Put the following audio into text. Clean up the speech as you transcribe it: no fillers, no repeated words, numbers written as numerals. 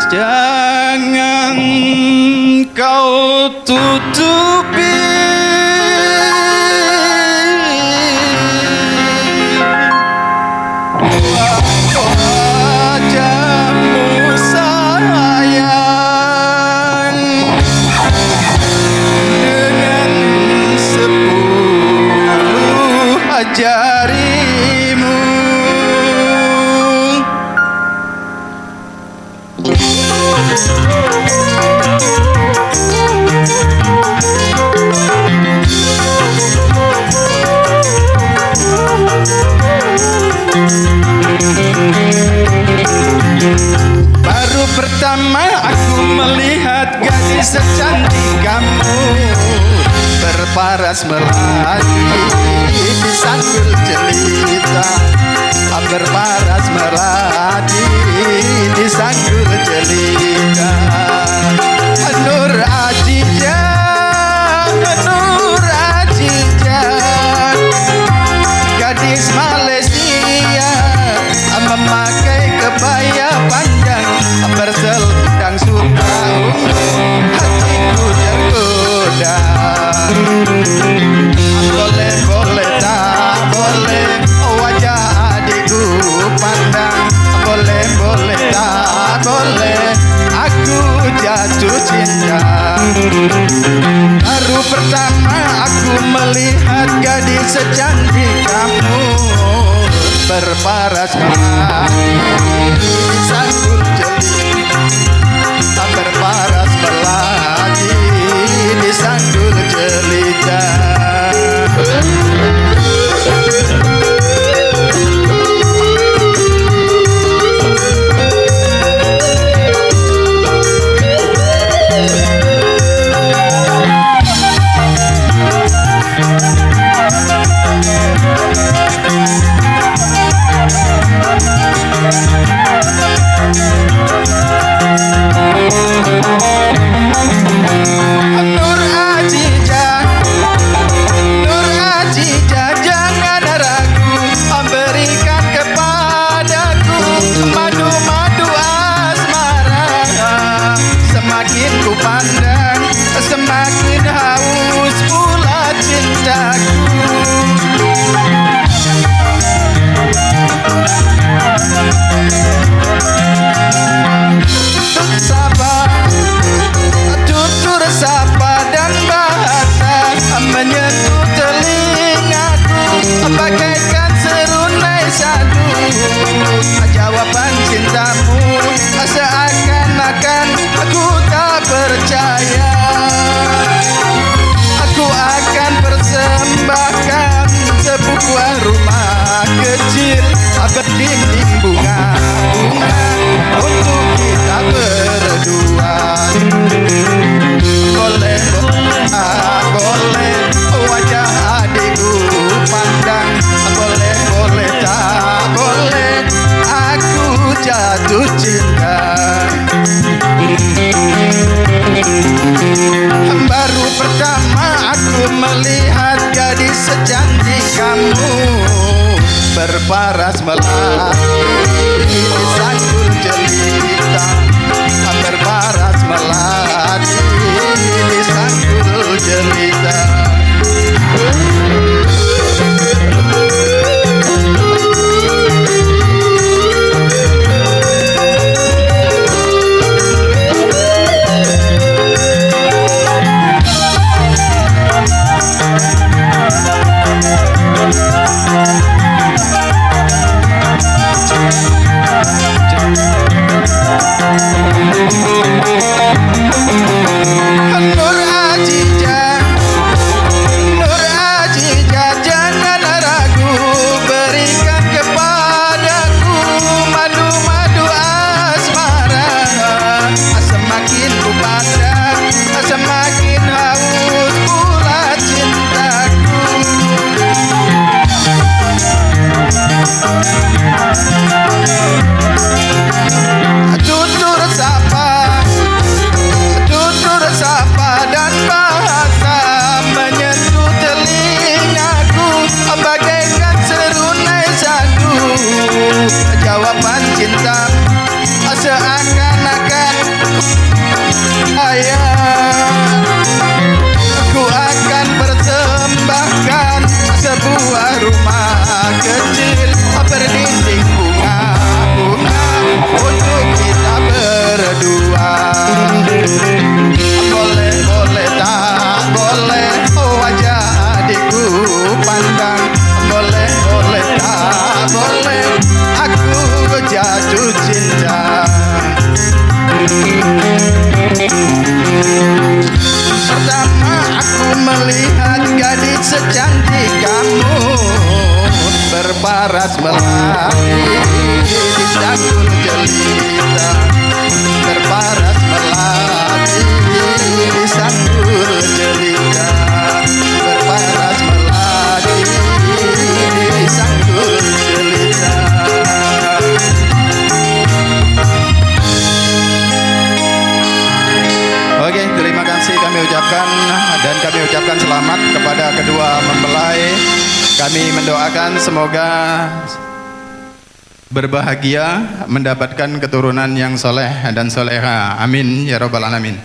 Jangan kau tutupi wajahmu sayang dengan 10 jarimu. Baru pertama aku melihat gadis secantik kamu berparas melati di sanggul jelita, berparas melati di sanggul jelita. Nur Ajijah, Nur Ajijah, gadis Malaysia memakai kebaya panjang berselendang sutra ungu, hatiku tergoda. Boleh boleh tak boleh wajah adikku pandang, boleh boleh tak boleh aku jatuh cinta. Baru pertama aku melihat gadis secantik kamu berparas melati di sanggul jelita, berparas melati di sanggul jelita. Nur Ajijah, Nur Ajijah, jangan ragu berikan kepadaku madu-madu asmara. Semakin ku pandang, semakin haus pula cintaku. Tutur sapa dan bahasa menyentuh telingaku bagaikan serunai sadu. Jawaban cintamu seakan-akan aku tak percaya. Aku akan persembahkan sebuah rumah kecil berdinding bunga-bunga untuk kita berdua. Boleh boleh wajah adikku pandang, boleh boleh tak boleh aku jatuh cinta. Baru pertama aku melihat gadis secantik kamu berparas melati di sanggul jelita, berparas melati di sanggul jelita. Pertama aku melihat gadis secantik kamu, berparas melati di sanggul jelita, berparas melati di sanggul jelita, berparas melati di sanggul jelita. Oke, terima kasih kami ucapkan, dan kami ucapkan selamat kepada kedua mempelai. Kami mendoakan semoga berbahagia, mendapatkan keturunan yang soleh dan soleha. Amin ya robbal alamin.